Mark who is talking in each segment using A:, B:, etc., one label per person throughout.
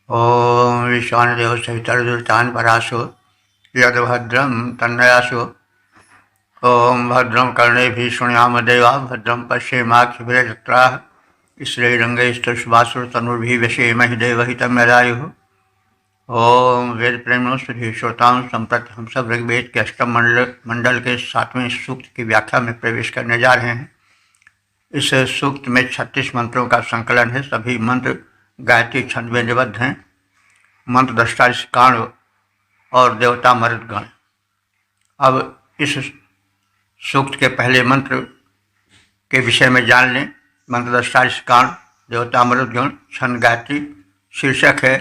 A: ॐ ईशानदेवः सवितर्दुर्तान् पराशो यद्भद्रं तन्नयासो। ॐ भद्रं कर्णेभिः शृणुयाम देवाः भद्रं पश्येमाक्षभिर्यजत्राः श्रीरङ्गैस्तुष्वासुरतनुर्भिः व्यसेमहि देवहितं यदायुः। ॐ वेद प्रेमिणों सुधी श्रोताओं संप्रति हम सब ऋग्वेद के अष्टम मंडल के 7वें सूक्त की व्याख्या में प्रवेश करने जा रहे हैं। इस सूक्त में 36 मंत्रों का संकलन है। सभी मंत्र गायत्री छंद में निबद्ध हैं। मंत्र दृष्टा कांड और देवता मरुदगण। अब इस सूक्त के पहले मंत्र के विषय में जान लें। मंत्र दृष्टा कांड, देवता मरुदगण, छंद गायत्री। शीर्षक है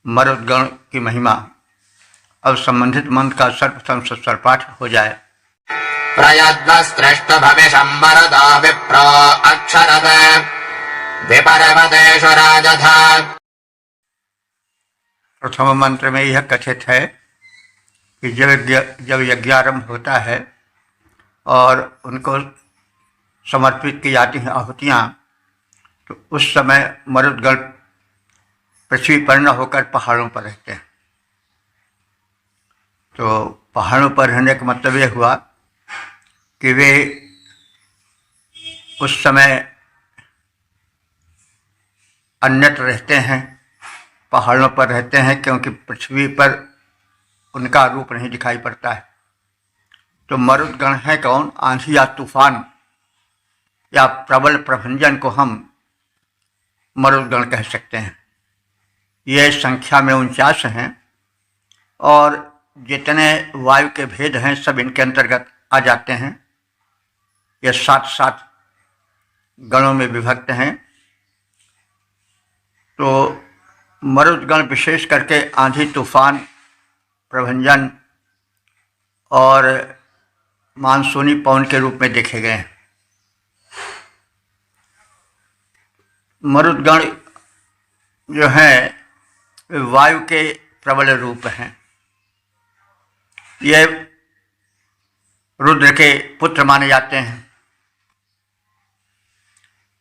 A: मरुदगण की महिमा। अब संबंधित मंत्र का सर्वप्रथम सत्सर पाठ हो जाए।
B: प्रयद्वस्त्रष्ट भविषं मरुदो विप्रो अक्षरद विपरमदेषु राजधा।
A: प्रथम मंत्र में यह कथित है कि जब यज्ञारंभ होता है और उनको समर्पित की जाती हैं आहुतियाँ, तो उस समय मरुदगण पृथ्वी पर न होकर पहाड़ों पर रहते हैं। तो पहाड़ों पर रहने का मतलब यह हुआ कि वे उस समय अन्यत्र रहते हैं, पहाड़ों पर रहते हैं, क्योंकि पृथ्वी पर उनका रूप नहीं दिखाई पड़ता है। तो मरुदगण है कौन? आंधी या तूफान या प्रबल प्रभंजन को हम मरुदगण कह सकते हैं। ये संख्या में 49 हैं और जितने वायु के भेद हैं सब इनके अंतर्गत आ जाते हैं। ये 7 गणों में विभक्त हैं। तो मरुदगण विशेष करके आंधी, तूफान, प्रभंजन और मानसूनी पवन के रूप में देखे गए हैं। मरुदगण जो हैं वायु के प्रबल रूप हैं। ये रुद्र के पुत्र माने जाते हैं,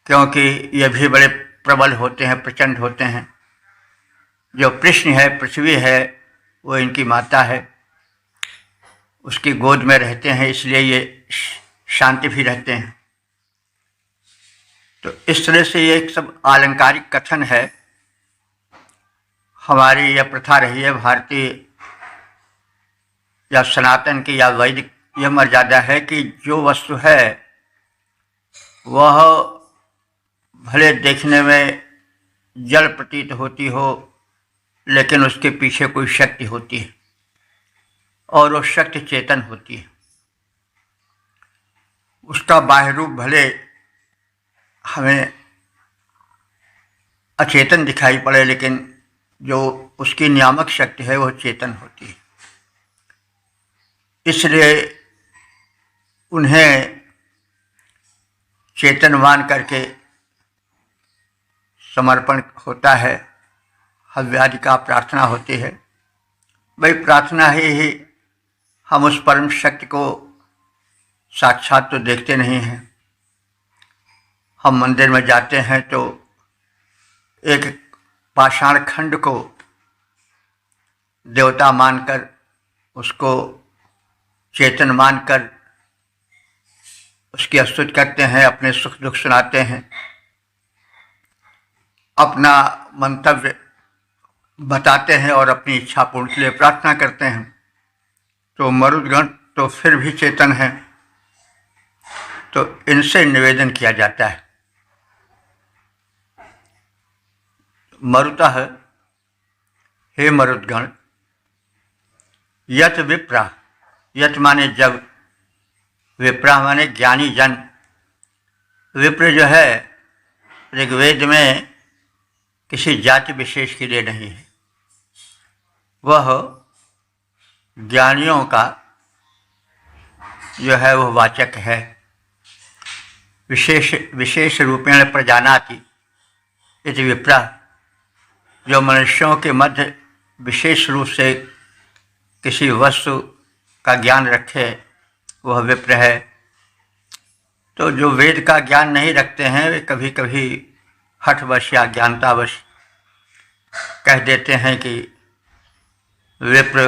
A: क्योंकि ये भी बड़े प्रबल होते हैं, प्रचंड होते हैं। जो कृष्ण है, पृथ्वी है, वो इनकी माता है, उसकी गोद में रहते हैं, इसलिए ये शांति भी रहते हैं। तो इस तरह से ये एक सब आलंकारिक कथन है। हमारी यह प्रथा रही है भारतीय या सनातन की या वैदिक, यह मर्यादा है कि जो वस्तु है वह भले देखने में जड़ प्रतीत होती हो, लेकिन उसके पीछे कोई शक्ति होती है और वो शक्ति चेतन होती है। उसका बाह्य रूप भले हमें अचेतन दिखाई पड़े, लेकिन जो उसकी नियामक शक्ति है वह चेतन होती है। इसलिए उन्हें चेतन मान करके समर्पण होता है, हव्यादि का प्रार्थना होती है। भाई प्रार्थना ही हम उस परम शक्ति को साक्षात तो देखते नहीं हैं। हम मंदिर में जाते हैं तो एक पाषाण खंड को देवता मानकर, उसको चेतन मानकर उसकी स्तुति करते हैं, अपने सुख दुख सुनाते हैं, अपना मंतव्य बताते हैं और अपनी इच्छा पूर्ण के लिए प्रार्थना करते हैं। तो मरुदगण तो फिर भी चेतन है, तो इनसे निवेदन किया जाता है। मरुतः, हे मरुदगण, यत विप्रा, यत माने जब, विप्रा माने ज्ञानी जन। विप्र जो है ऋग्वेद में किसी जाति विशेष के लिए नहीं है, वह ज्ञानियों का जो है वह वाचक है। विशेष रूपेण प्रजानाति इति विप्रा, जो मनुष्यों के मध्य विशेष रूप से किसी वस्तु का ज्ञान रखे वह विप्र है। तो जो वेद का ज्ञान नहीं रखते हैं वे कभी कभी हठवश या ज्ञानतावश कह देते हैं कि विप्र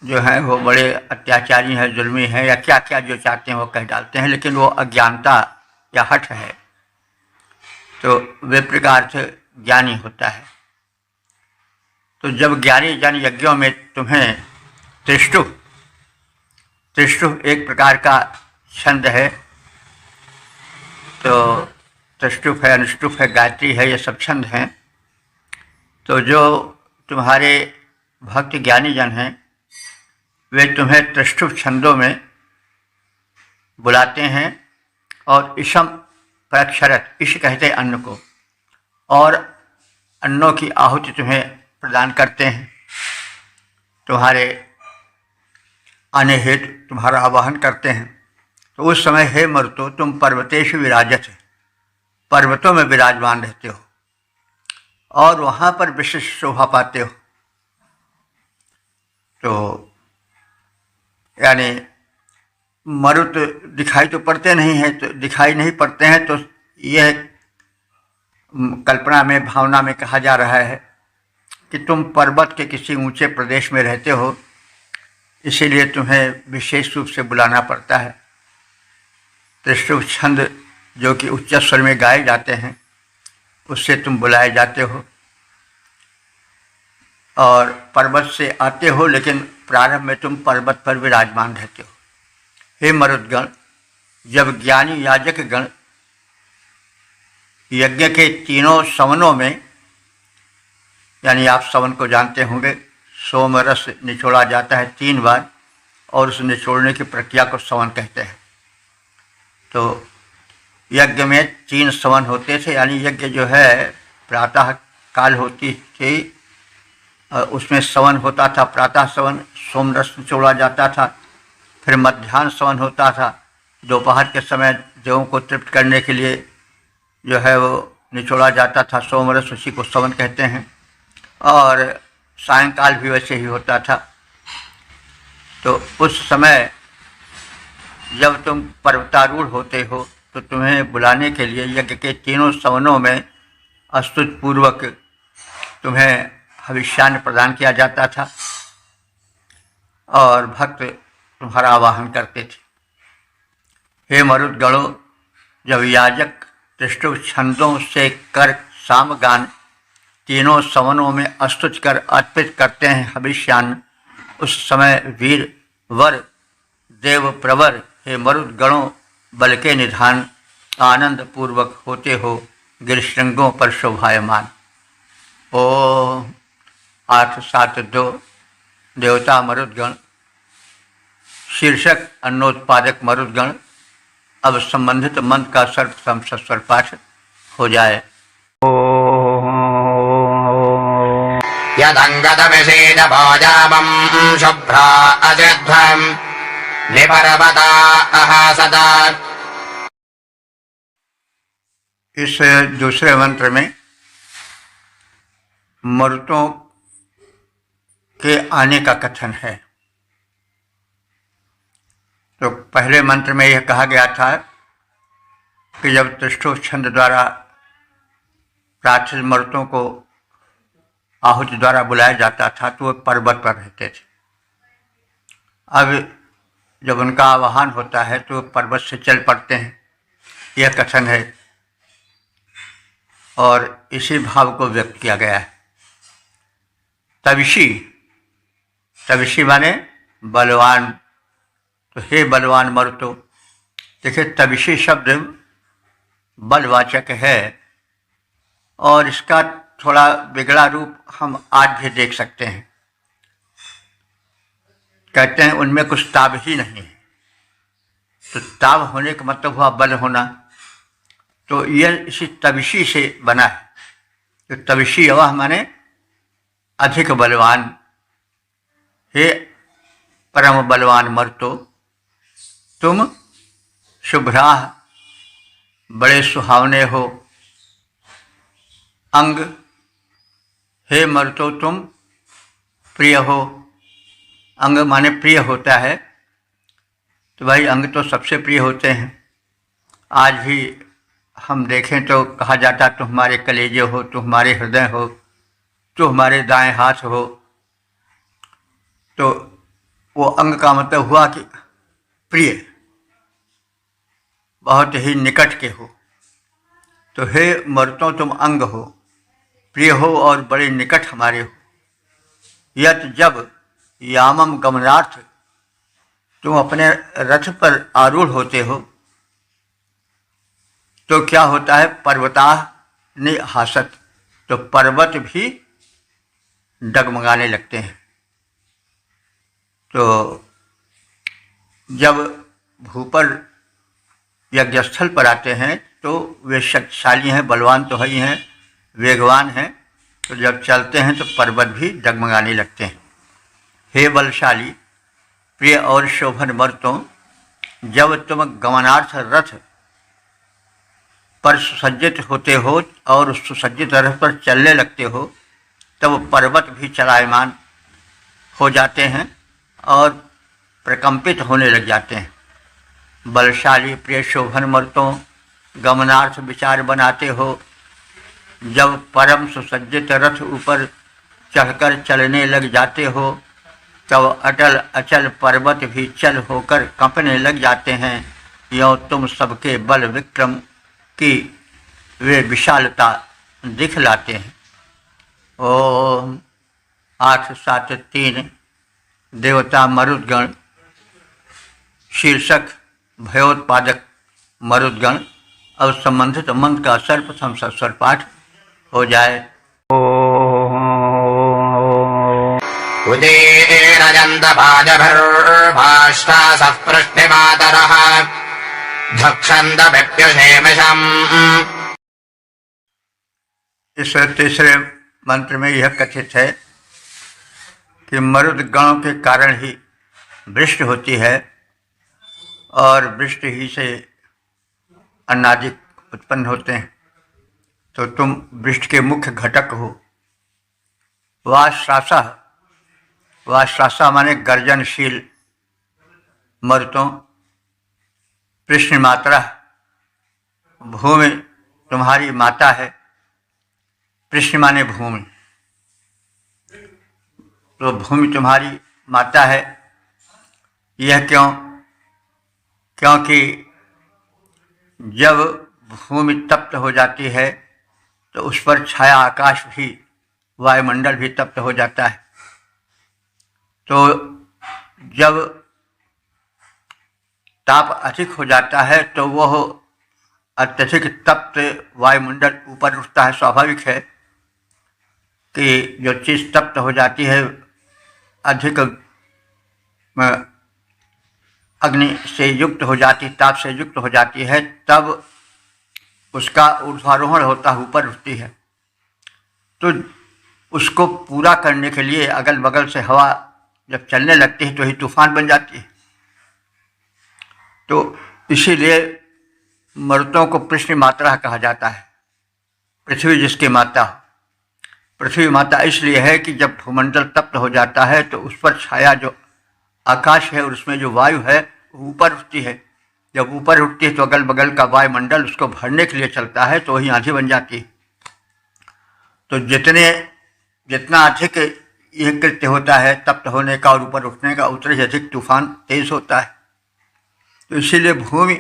A: जो हैं वो बड़े अत्याचारी हैं, जुल्मी हैं, या क्या क्या जो चाहते हैं वो कह डालते हैं, लेकिन वो अज्ञानता या हठ है। तो विप्र का अर्थ ज्ञानी होता है। तो जब ज्ञानी जन यज्ञों में तुम्हें त्रिष्टुप एक प्रकार का छंद है, तो त्रिष्टुप है, अनुष्टुप है, गायत्री है, ये सब छंद हैं। तो जो तुम्हारे भक्त ज्ञानी जन हैं वे तुम्हें त्रिष्टुप छंदों में बुलाते हैं और इशम प्रक्षरत, इश कहते हैं अन्न को, और अन्नों की आहुति तुम्हें प्रदान करते हैं, तुम्हारे आने हेतु तुम्हारा आवाहन करते हैं। तो उस समय हे मरुतो तुम पर्वतेषु विराजत, पर्वतों में विराजमान रहते हो और वहाँ पर विशिष्ट शोभा पाते हो। तो यानी मरुत दिखाई तो पड़ते नहीं हैं, तो दिखाई नहीं पड़ते हैं, तो यह कल्पना में, भावना में कहा जा रहा है कि तुम पर्वत के किसी ऊंचे प्रदेश में रहते हो, इसीलिए तुम्हें विशेष रूप से बुलाना पड़ता है। त्रिष्टुप छंद जो कि उच्च स्वर में गाए जाते हैं उससे तुम बुलाए जाते हो और पर्वत से आते हो, लेकिन प्रारंभ में तुम पर्वत पर विराजमान रहते हो। हे मरुदगण, जब ज्ञानी याजक गण यज्ञ के तीनों सवनों में, यानी आप सवन को जानते होंगे, सोम रस निचोड़ा जाता है 3 बार और उस निचोड़ने की प्रक्रिया को सवन कहते हैं। तो यज्ञ में 3 सवन होते थे, यानी यज्ञ जो है प्रातः काल होती थी, उसमें सवन होता था, प्रातः सवन, सोम रस निचोड़ा जाता था, फिर मध्याह्न सवन होता था, दोपहर के समय देवों को तृप्त करने के लिए जो है वो निचोड़ा जाता था सोम रस, उसी को सवन कहते हैं, और सायंकाल भी वैसे ही होता था। तो उस समय जब तुम पर्वतारूढ़ होते हो तो तुम्हें बुलाने के लिए यज्ञ के तीनों सवनों में स्तुतिपूर्वक तुम्हें हविष्यान्न प्रदान किया जाता था और भक्त तुम्हारा आवाहन करते थे। हे मरुदगणों, जब याजक त्रिष्टुप छंदों से कर सामगान तीनों सवनों में स्तुति कर अर्पित करते हैं हविष्यान्न, उस समय वीर वर देव प्रवर हे मरुदगणों बल के निधान आनंद पूर्वक होते हो गिरिशृंगों पर शोभायमान। ओम 872 देवता मरुदगण, शीर्षक अन्नोत्पादक मरुदगण। अब संबंधित मंत्र का सर्वप्रथम सस्वर पाठ हो जाए।
B: यदङ्गदभिषेद भोजामं शुभ्रा अजध्वम् निपर्वता अहासदा।
A: इस दूसरे मंत्र में मरुतों के आने का कथन है। तो पहले मंत्र में यह कहा गया था कि जब त्रिष्टुप छंद द्वारा राक्षस मरुतों को आहुति द्वारा बुलाया जाता था तो वे पर्वत पर रहते थे। अब जब उनका आवाहन होता है तो पर्वत से चल पड़ते हैं, यह कथन है और इसी भाव को व्यक्त किया गया है। तविशी, तविशी माने बलवान। तो हे बलवान मरुतो, देखिए तविशी शब्द बलवाचक है और इसका थोड़ा बिगड़ा रूप हम आज भी देख सकते हैं। कहते हैं उनमें कुछ ताब ही नहीं है। तो ताब होने का मतलब हुआ बल होना, तो यह इसी तविशी से बना है। तो तविशी अवह माने अधिक बलवान। हे परम बलवान मर्तो, तुम शुभ्रा बड़े सुहावने हो। अंग, हे मर्तो तुम प्रिय हो। अंग माने प्रिय होता है, तो भाई अंग तो सबसे प्रिय होते हैं। आज भी हम देखें तो कहा जाता तुम हमारे कलेजे हो, तुम हमारे हृदय हो, तो हमारे दाएं हाथ हो, तो वो अंग का मतलब हुआ कि प्रिय, बहुत ही निकट के हो। तो हे मरुतों तुम अंग हो, प्रिय हो और बड़े निकट हमारे हो। यत जब यामम गमनार्थ तुम अपने रथ पर आरूढ़ होते हो तो क्या होता है, पर्वताः निहासत, तो पर्वत भी डगमगाने लगते हैं। तो जब भूपर यज्ञस्थल पर आते हैं तो वे शक्तिशाली हैं, बलवान तो है ही हैं, वेगवान हैं, तो जब चलते हैं तो पर्वत भी डगमगाने लगते हैं। हे बलशाली, प्रिय और शोभन मर्तों, जब तुम गमनार्थ रथ पर सुसज्जित होते हो और उस सुसज्जित रथ पर चलने लगते हो तब पर्वत भी चलायमान हो जाते हैं और प्रकंपित होने लग जाते हैं। बलशाली प्रिय शोभन मर्तों, गमनार्थ विचार बनाते हो, जब परम सुसज्जित रथ ऊपर चढ़कर चलने लग जाते हो तब अटल अचल पर्वत भी चल होकर कंपने लग जाते हैं। यों तुम सबके बल विक्रम की वे विशालता दिखलाते हैं। ओम 8-7-3 देवता मरुद्गण शीर्षक भयोत्पादक मरुद्गण। अब संबंधित मंत्र का सर्वप्रथम सस्वर पाठ हो जाए।
B: उदीरजन्तभाजभिर्भाष्टासः पृष्टिमातरः धक्षन्दभिप्युषेमिषम्।
A: इस तीसरे मंत्र में यह कथित है कि मरुदगणों के कारण ही वृष्टि होती है और वृष्टि ही से अन्नादि उत्पन्न होते हैं, तो तुम वृष्टि के मुख्य घटक हो। वाश्रासा, वाश्रासा माने गर्जनशील मरुतों। कृष्ण मात्रा, भूमि तुम्हारी माता है। कृष्ण माने भूमि, तो भूमि तुम्हारी माता है। यह क्यों? क्योंकि जब भूमि तप्त हो जाती है तो उस पर छाया आकाश भी, वायुमंडल भी तप्त हो जाता है। तो जब ताप अधिक हो जाता है तो वह अत्यधिक तप्त वायुमंडल ऊपर उठता है। स्वाभाविक है कि जो चीज़ तप्त हो जाती है, अधिक अग्नि से युक्त हो जाती, ताप से युक्त हो जाती है, तब उसका ऊर्ध्वारोहण होता है, ऊपर उठती है। तो उसको पूरा करने के लिए अगल बगल से हवा जब चलने लगती है तो ही तूफान बन जाती है। तो इसीलिए मरुतों को पृथ्वी मात्रा कहा जाता है, पृथ्वी जिसकी माता। पृथ्वी माता इसलिए है कि जब भूमंडल तप्त हो जाता है तो उस पर छाया जो आकाश है और उसमें जो वायु है वो ऊपर उठती है। जब ऊपर उठती है तो अगल बगल का वायुमंडल उसको भरने के लिए चलता है, तो वही आंधी बन जाती है। तो जितना अधिक यह कृत्य होता है तप्त होने का और ऊपर उठने का, उतने ही अधिक तूफान तेज होता है। तो इसीलिए भूमि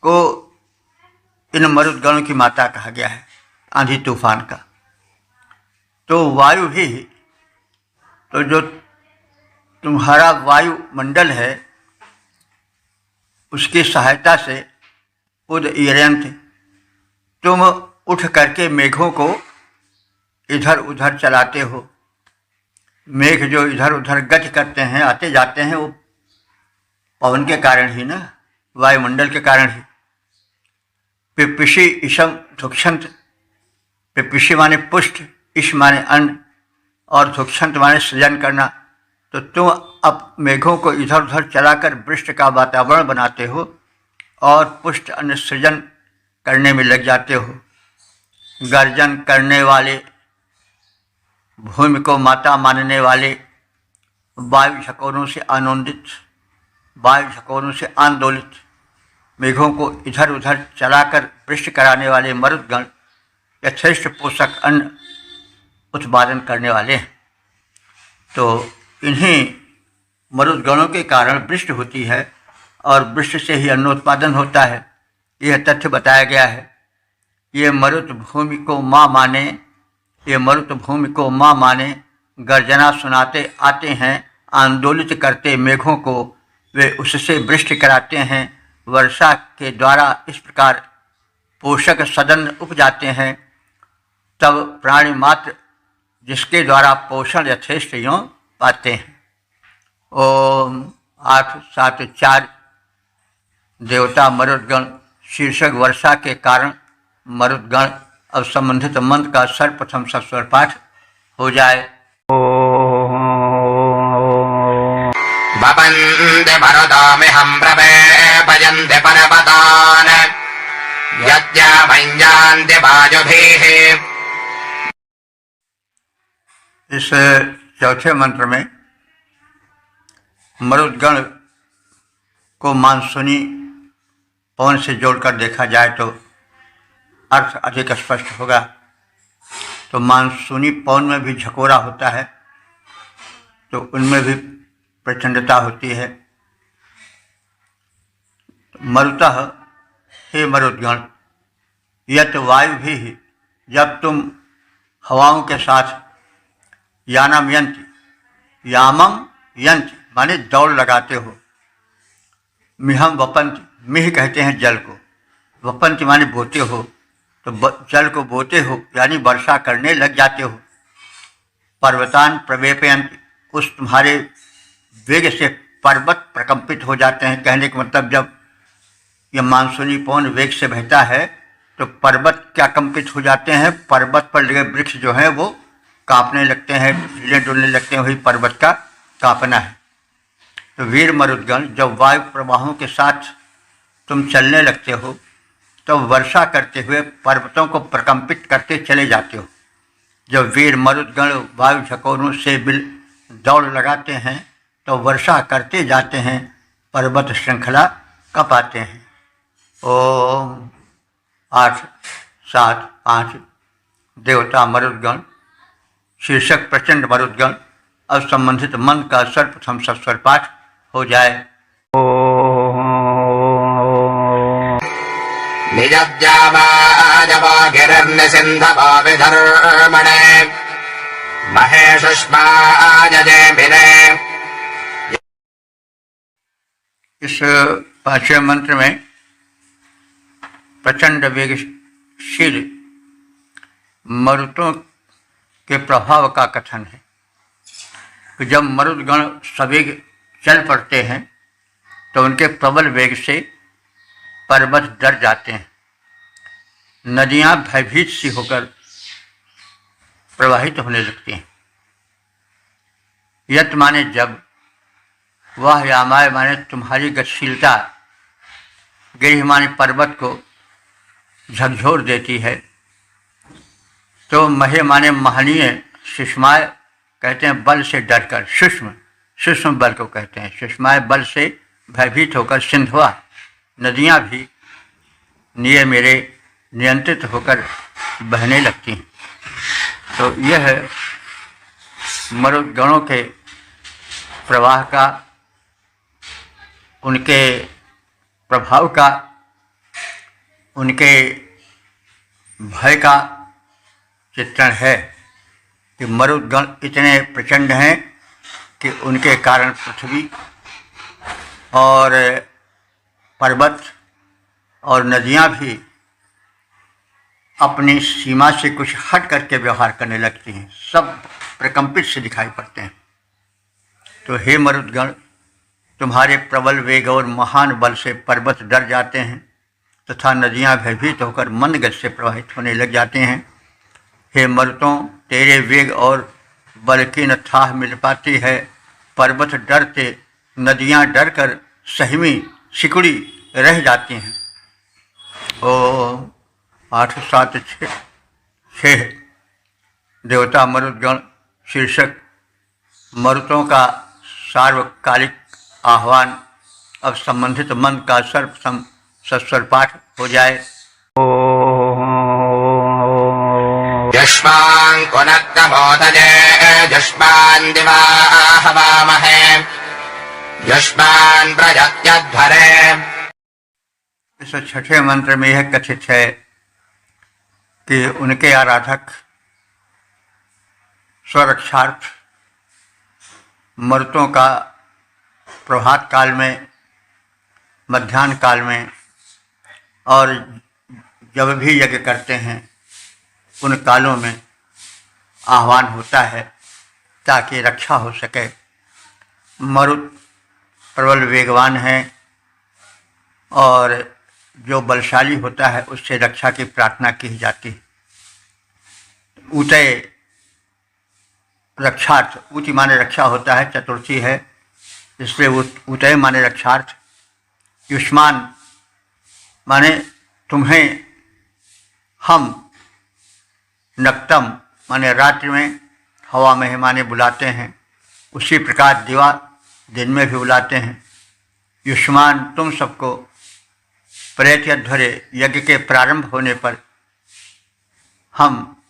A: को इन मरुदगणों की माता कहा गया है, आंधी तूफान का। तो वायु भी, तो जो तुम्हारा वायुमंडल है उसकी सहायता से उदयंत, तुम उठ करके मेघों को इधर उधर चलाते हो। मेघ जो इधर उधर गति करते हैं, आते जाते हैं, वो पवन के कारण ही ना, वायुमंडल के कारण ही। पिपिशी इशम धुक्षंत, पिपिशी माने पुष्ट, इश माने अन्न और धुक्षंत माने सृजन करना। तो तुम अब मेघों को इधर उधर चलाकर वृष्टि का वातावरण बनाते हो और पुष्ट अन्न सृजन करने में लग जाते हो। गर्जन करने वाले, भूमि को माता मानने वाले, वायु झकोरों से आनंदित, वायु झकोरों से आंदोलित, मेघों को इधर उधर चलाकर वृष्टि कराने वाले मरुदगण यथेष्ट पोषक अन्न उत्पादन करने वाले हैं। तो इन्हीं मरुद्गणों के कारण वृष्टि होती है और वृष्टि से ही अन्नोत्पादन होता है। यह तथ्य बताया गया है। ये मरुत भूमि को माँ माने, ये मरुत भूमि को माँ माने, गर्जना सुनाते आते हैं, आंदोलित करते मेघों को, वे उससे वृष्टि कराते हैं। वर्षा के द्वारा इस प्रकार पोषक सदन उपजाते हैं, तब प्राणी मात्र जिसके द्वारा पोषण यथेष्ट यों पाते हैं। ओम 874 देवता मरुद्गण शीर्षक वर्षा के कारण मरुद्गण। अब संबंधित मंत्र का सर्वप्रथम सस्वर पाठ हो जाए।
B: वपन्ते भरतामिहं प्रवेपयन्ति पर्वतान् यद्या भञ्जान्ति वायुभिः।
A: इस चौथे मंत्र में मरुद्गण को मानसूनी पवन से जोड़कर देखा जाए तो अर्थ अधिक स्पष्ट होगा। तो मानसूनी पवन में भी झकोरा होता है, तो उनमें भी प्रचंडता होती है। मरुतः हे मरुद्गण, यत वायु भी, जब तुम हवाओं के साथ यानम यंत्र, यामम यंत्र माने दौड़ लगाते हो। मिहम वपंत, मिह कहते हैं जल को, वपंत माने बोते हो, तो जल को बोते हो यानी वर्षा करने लग जाते हो। पर्वतान प्रवेपयंत, उस तुम्हारे वेग से पर्वत प्रकंपित हो जाते हैं। कहने का मतलब जब यह मानसूनी पवन वेग से बहता है तो पर्वत क्या कंपित हो जाते हैं, पर्वत पर लगे वृक्ष जो हैं वो कांपने लगते हैं, हिले डुलने लगते हैं। वही पर्वत का कांपना है। तो वीर मरुद्गण, जब वायु प्रवाहों के साथ तुम चलने लगते हो तो वर्षा करते हुए पर्वतों को प्रकंपित करते चले जाते हो। जब वीर मरुद्गण वायु झकोरों से दौड़ लगाते हैं तो वर्षा करते जाते हैं, पर्वत श्रृंखला कपाते हैं। ओम 875 देवता मरुद्गण शीर्षक प्रचंड मरुद्गण। अब संबंधित मंत्र का सर्वप्रथम सस्वर पाठ हो जाए।
B: निजद्यावाजवागिरन्निसिन्धवो विधर्मणे महेशुष्माजयभिने।
A: इस पांचवें मंत्र में प्रचंड वेगशील मरुतों के प्रभाव का कथन है कि जब मरुदगण सवेग चल पड़ते हैं तो उनके प्रबल वेग से पर्वत डर जाते हैं, नदियां भयभीत सी होकर प्रवाहित होने लगती हैं। यत माने जब, वह यामाय माने तुम्हारी गतिशीलता, गिरिह माने पर्वत को झकझोर देती है। तो महे माने महनीय, सुषमाय कहते हैं बल से डरकर, सूक्ष्म बल को कहते हैं। सुषमाय बल से भयभीत होकर सिंधुआ नदियां भी निये मेरे नियंत्रित होकर बहने लगती हैं। तो यह मरुद्गणों के प्रवाह का, उनके प्रभाव का, उनके भय का चित्रण है कि मरुद्गण इतने प्रचंड हैं कि उनके कारण पृथ्वी और पर्वत और नदियां भी अपनी सीमा से कुछ हट करके व्यवहार करने लगती हैं, सब प्रकंपित से दिखाई पड़ते हैं। तो हे मरुद्गण, तुम्हारे प्रबल वेग और महान बल से पर्वत डर जाते हैं तथा नदियां भयभीत होकर मंद गति से प्रवाहित होने लग जाते हैं। हे मरुतों, तेरे वेग और बल की न थाह मिल पाती है। पर्वत डरते, नदियां डरकर सहमी सिकुड़ी रह जाती हैं। ओम 876 देवता मरुद्गण शीर्षक मरुतों का सार्वकालिक आह्वान। अब संबंधित मंत्र का सर्वप्रथम सस्वर पाठ हो जाए।
B: यस्मात् युष्माङ्कुनक्तमोदजे युष्मान् दिवा हवामहे युष्मान् प्रजत्यध्वरे।
A: इस छठे मंत्र में यह कथित है कि उनके आराधक स्वरक्षार्थ मरुतों का प्रभात काल में, मध्याह्न काल में और जब भी यज्ञ करते हैं उन कालों में आह्वान होता है ताकि रक्षा हो सके। मरुत प्रबल वेगवान है और जो बलशाली होता है उससे रक्षा की प्रार्थना की जाती है। ऊतय रक्षार्थ, ऊति माने रक्षा होता है, चतुर्थी है इसलिए ऊतय माने रक्षार्थ। युष्मान माने तुम्हें हम, नक्तम माने रात्रि में, हवा में माने बुलाते हैं, उसी प्रकार दिवा दिन में भी बुलाते हैं। युष्मान तुम सबको प्रयत्यध्वरे यज्ञ के प्रारंभ होने पर हम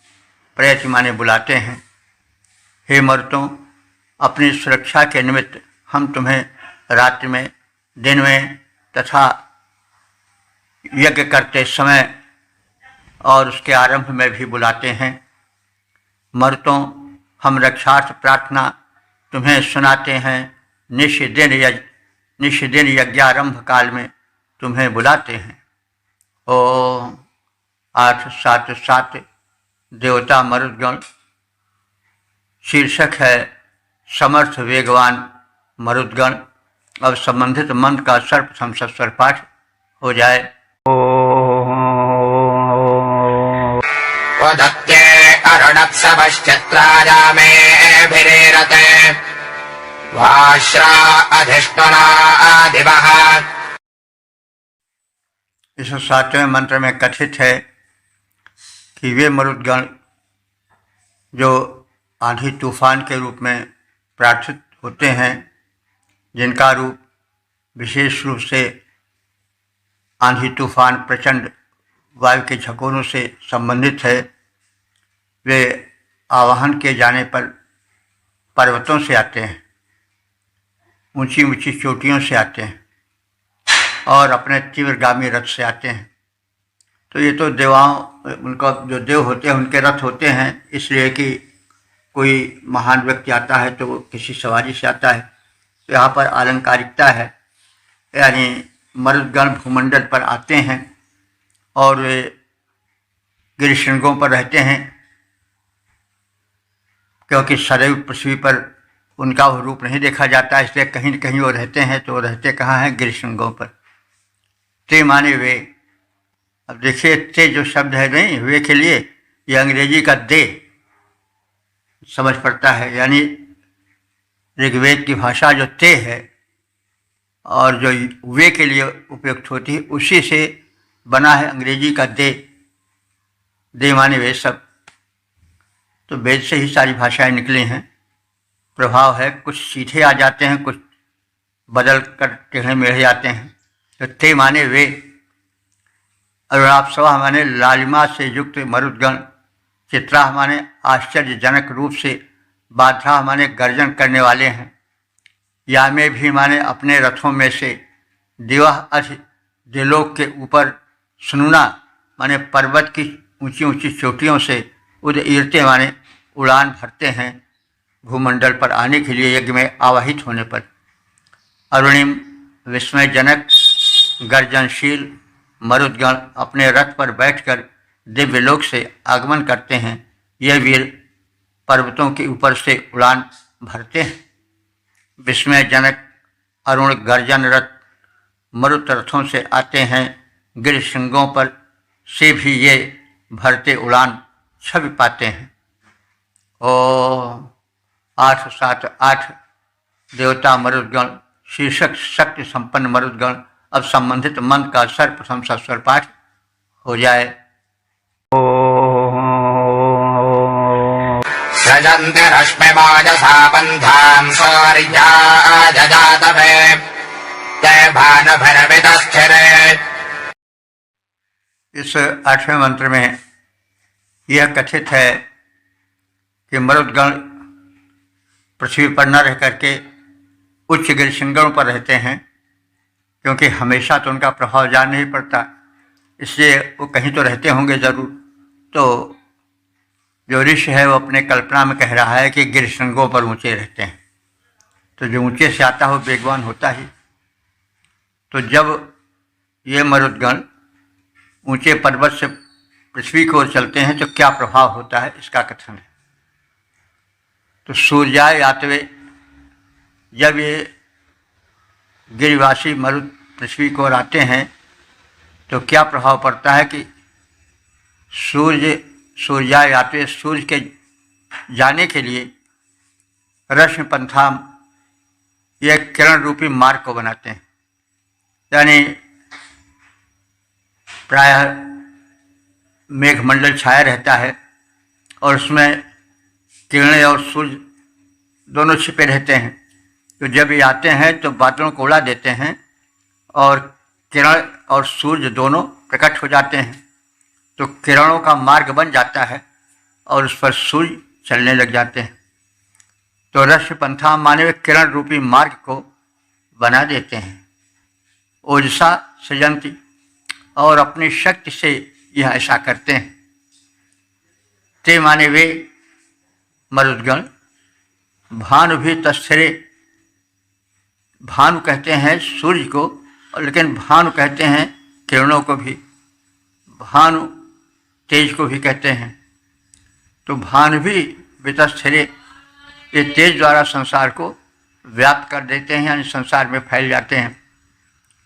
A: प्रयत्न माने बुलाते हैं। हे मर्तों, अपनी सुरक्षा के निमित्त हम तुम्हें रात्रि में, दिन में तथा यज्ञ करते समय और उसके आरंभ में भी बुलाते हैं। मर्तों, हम रक्षार्थ प्रार्थना तुम्हें सुनाते हैं। निष्दिन यज्ञारंभ काल में तुम्हें बुलाते हैं। ओम 877 देवता मरुद्गण। शीर्षक है समर्थ वेगवान मरुद्गण। अब संबंधित मंत्र का सर्वप्रथम सस्वर पाठ हो जाए।
B: उदत्ते अरुणप्सवश्चित्रायामेभिरेरते वाश्रा अधिष्ठना दिवः।
A: इस 7वें मंत्र में कथित है कि वे मरुद्गण जो आंधी तूफान के रूप में प्रार्थित होते हैं, जिनका रूप विशेष रूप से आंधी तूफान प्रचंड वायु के झकोरों से संबंधित है, वे आवाहन किए जाने पर पर्वतों से आते हैं, ऊंची ऊंची चोटियों से आते हैं और अपने तीव्रगामी रथ से आते हैं। तो ये तो देवाओं, उनका जो देव होते हैं उनके रथ होते हैं, इसलिए कि कोई महान व्यक्ति आता है तो वो किसी सवारी से आता है। तो यहाँ पर अलंकारिकता है, यानी मरुद्गण भूमंडल पर आते हैं और वे गिरिशृंगों पर रहते हैं, क्योंकि सदैव पृथ्वी पर उनका वो रूप नहीं देखा जाता, इसलिए कहीं न कहीं वो रहते हैं। तो वो रहते कहाँ हैं? गिरिशृंगों पर। ते माने वे। अब देखिए, ते जो शब्द है नहीं, वे के लिए ये अंग्रेजी का दे समझ पड़ता है, यानी ऋग्वेद की भाषा जो ते है और जो वे के लिए उपयुक्त होती है, उसी से बना है अंग्रेजी का दे। दे माने वे सब। तो वेद से ही सारी भाषाएं निकली हैं। प्रभाव है, कुछ सीधे आ जाते हैं, कुछ बदल कर टेढ़े मेढ़े आते हैं। तो ते माने वे। अरुणाप्सवा माने लालिमा से युक्त मरुद्गण। चित्रा माने आश्चर्यजनक रूप से। बाधा माने गर्जन करने वाले हैं। या में भी माने अपने रथों में से। दिवा अर्थ दिलोक के ऊपर। सुनुना माने पर्वत की ऊंची ऊंची चोटियों से। उदीरते माने उड़ान भरते हैं भूमंडल पर आने के लिए यज्ञ में आवाहित होने पर। अरुणिम विस्मयजनक गर्जनशील मरुद्गण अपने रथ पर बैठकर दिव्यलोक से आगमन करते हैं। ये वीर पर्वतों के ऊपर से उड़ान भरते हैं। विस्मयजनक अरुण गर्जन रथ मरुत रथों से आते हैं। गिरिशृंगों पर से भी ये भरते उड़ान छवि पाते हैं। ओम 878 देवता मरुद्गण। शीर्षक शक्ति संपन्न मरुद्गण। अब संबंधित मंत्र का सर्वप्रथम सस्वर पाठ हो जाए।
B: सृजन्ति रश्मिवाजसा बन्धान् सौर्या जजातवे ते भानुभिर्वितस्थिरे।
A: इस 8वें मंत्र में यह कथित है कि मरुदगण पृथ्वी पर न रह करके उच्च गिरिशृंगों पर रहते हैं, क्योंकि हमेशा तो उनका प्रभाव जान नहीं पड़ता, इसलिए वो कहीं तो रहते होंगे ज़रूर। तो जो ऋषि है वो अपने कल्पना में कह रहा है कि गिरिशृंगों पर ऊंचे रहते हैं, तो जो ऊंचे से आता हो वेगवान होता ही। तो जब ये मरुदगण ऊंचे पर्वत से पृथ्वी की ओर चलते हैं तो क्या प्रभाव होता है, इसका कथन है। तो सूर्याय यातवे, जब ये गिरिवासी मरुद पृथ्वी की ओर आते हैं तो क्या प्रभाव पड़ता है कि सूर्याय यातवे, सूर्य के जाने के लिए रश्मि पंथा ये किरण रूपी मार्ग को बनाते हैं। यानी प्रायः मेघमंडल छाया रहता है और उसमें किरणें और सूर्य दोनों छिपे रहते हैं। तो जब ये आते हैं तो बादलों को उड़ा देते हैं और किरण और सूर्य दोनों प्रकट हो जाते हैं। तो किरणों का मार्ग बन जाता है और उस पर सूर्य चलने लग जाते हैं। तो रश्मि पंथा माने वे किरण रूपी मार्ग को बना देते हैं। ओजसा सृजंती, और अपनी शक्ति से यह ऐसा करते हैं। ते माने वे मरुदगण भानु भी तस्थिरे, भानु कहते हैं सूर्य को, लेकिन भानु कहते हैं किरणों को भी, भानु तेज को भी कहते हैं। तो भानु भी वितस्थिरे, ये तेज द्वारा संसार को व्याप्त कर देते हैं, यानी संसार में फैल जाते हैं।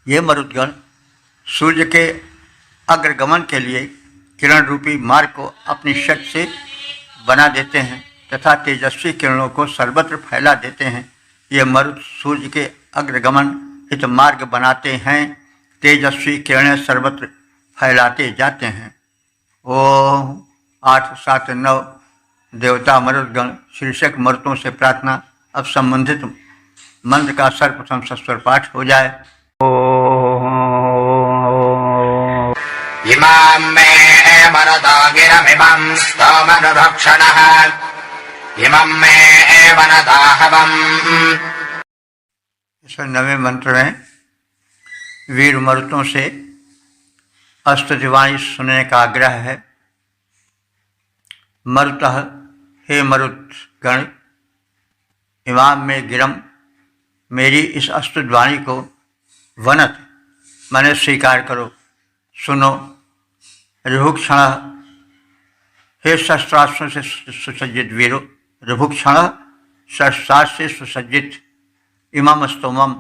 A: ये मरुदगण सूर्य के अग्रगमन के लिए किरण रूपी मार्ग को अपनी शक्ति से बना देते हैं तथा तेजस्वी किरणों को सर्वत्र फैला देते हैं। ये मरुद सूर्य के अग्रगमन हित मार्ग बनाते हैं, तेजस्वी किरणें सर्वत्र फैलाते जाते हैं। ओम 8, 7, 9 देवता मरुदगण शीर्षक मरुतों से प्रार्थना। अब संबंधित मंत्र का सर्वप्रथम सस्वर पाठ हो जाए।
B: इमां मे मरुतो गिरमिमं स्तोमनुभक्षणः इमं मे वनदाहवम्।
A: इस 9वें मंत्र में वीर मरुतों से स्तुतिवाणी सुनने का आग्रह है। मरुतः, हे मरुत गण, इमाम में गिरम, मेरी इस स्तुतिवाणी को वनत माने स्वीकार करो, सुनो। ऋभुक्षण, हे शस्त्रास्त्रों से सुसज्जित वीरो, ऋभुक्षण शस्त्रास्त्र से सुसज्जित। इमम स्तोमम,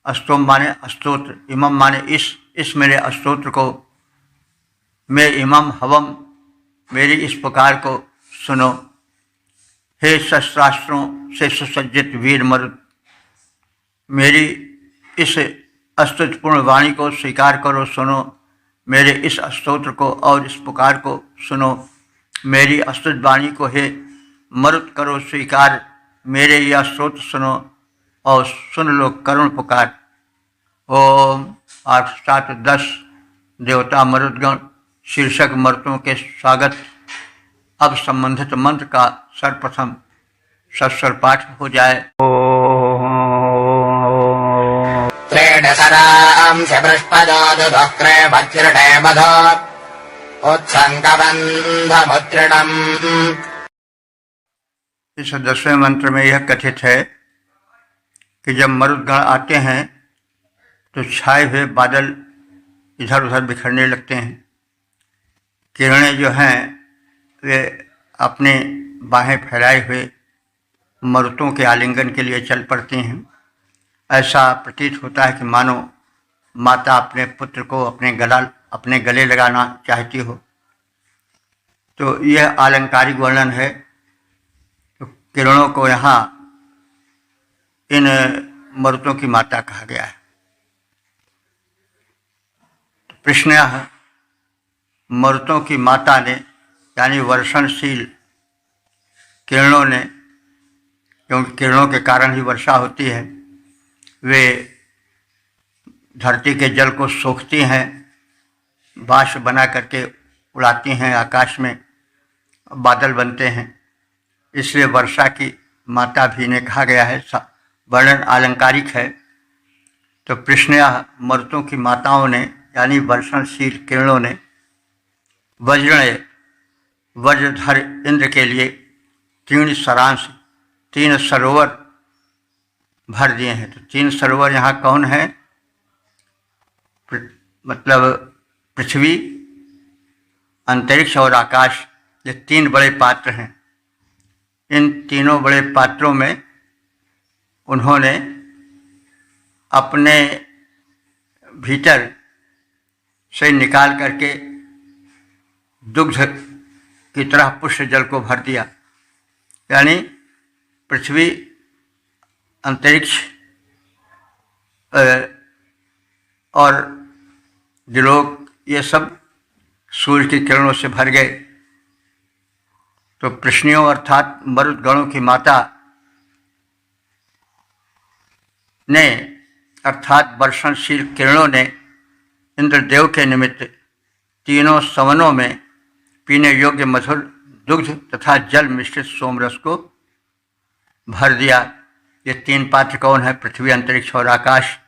A: स्तोम माने स्तोत्र, इमम माने इस मेरे स्तोत्र को, मैं इमम हवम, मेरी इस पुकार को सुनो। हे शस्त्रास्त्रों से सुसज्जित वीर मरुद, मेरी इस स्तुतिपूर्ण वाणी को स्वीकार करो, सुनो। मेरे इस स्तोत्र को और इस पुकार को सुनो। मेरी स्तुति वाणी को हे मरुत करो स्वीकार, मेरे यह स्तोत्र सुनो और सुन लो करुण पुकार। ओम 8, 7, 10 देवता मरुदगण शीर्षक मरुतों के स्वागत। अब संबंधित मंत्र का सर्वप्रथम सस्वर पाठ हो जाए।
B: त्रेणसरां च बृहस्पदोदुदक्रे वज्रटे मधो उत्सङ्गबन्धमुद्रिणम्।
A: इस 10वें मंत्र में यह कथित है कि जब मरुदगण आते हैं तो छाए हुए बादल इधर उधर बिखरने लगते हैं। किरणें जो हैं वे अपने बाहें फैलाए हुए मरुतों के आलिंगन के लिए चल पड़ती हैं। ऐसा प्रतीत होता है कि मानो माता अपने पुत्र को अपने गले लगाना चाहती हो। तो यह आलंकारिक वर्णन है। तो किरणों को यहाँ इन मरुतों की माता कहा गया है। तो प्रश्न मरुतों की माता ने यानी वर्षणशील किरणों ने, क्योंकि किरणों के कारण ही वर्षा होती है, वे धरती के जल को सोखती हैं, बाष्प बना करके उड़ाती हैं, आकाश में बादल बनते हैं। इसलिए वर्षा की माता भी इन्हें कहा गया है, वर्णन अलंकारिक है। तो पृष्णया मरुतों की माताओं ने यानी वर्षणशील किरणों ने वज्रधर इंद्र के लिए 3 सरांश 3 सरोवर भर दिए हैं। तो 3 सरोवर यहाँ कौन है? मतलब पृथ्वी, अंतरिक्ष और आकाश, ये 3 बड़े पात्र हैं। इन तीनों बड़े पात्रों में उन्होंने अपने भीतर से निकाल करके दुग्ध की तरह पुष्य जल को भर दिया। यानी पृथ्वी, अंतरिक्ष और दिलोक ये सब सूर्य की किरणों से भर गए। तो पृष्णियों अर्थात मरुदगणों की माता ने अर्थात वर्षणशील किरणों ने इंद्रदेव के निमित्त तीनों सवनों में पीने योग्य मधुर दुग्ध तथा जल मिश्रित सोमरस को भर दिया। ये 3 पात्र कौन है? पृथ्वी, अंतरिक्ष और आकाश।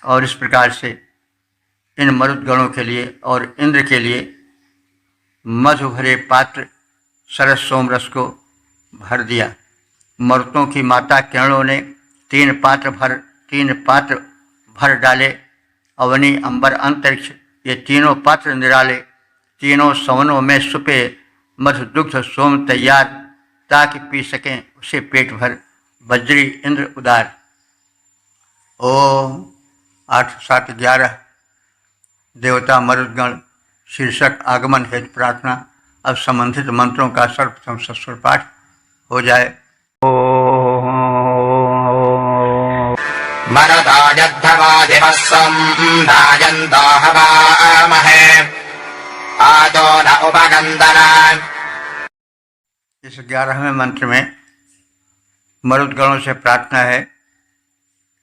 A: और इस प्रकार से इन मरुदगणों के लिए और इंद्र के लिए मधु भरे पात्र सरस सोमरस को भर दिया। मरुतों की माता किरणों ने 3 पात्र भर डाले। अवनी, अंबर, अंतरिक्ष ये तीनों पात्र निराले तीनों सवनों में सुपे मधु दुग्ध सोम तैयार, ताकि पी सकें उसे पेट भर वज्री इंद्र उदार। ओम 8, 7, 11 देवता मरुदगण शीर्षक आगमन हेतु प्रार्थना। अब संबंधित मंत्रों का सर्वप्रथम सस्वर पाठ हो जाए।
B: मरुताजद्धवादिवस्सं राजन्तो हवामहे आदो न उपगन्दना।
A: इस 11वें मंत्र में मरुदगणों से प्रार्थना है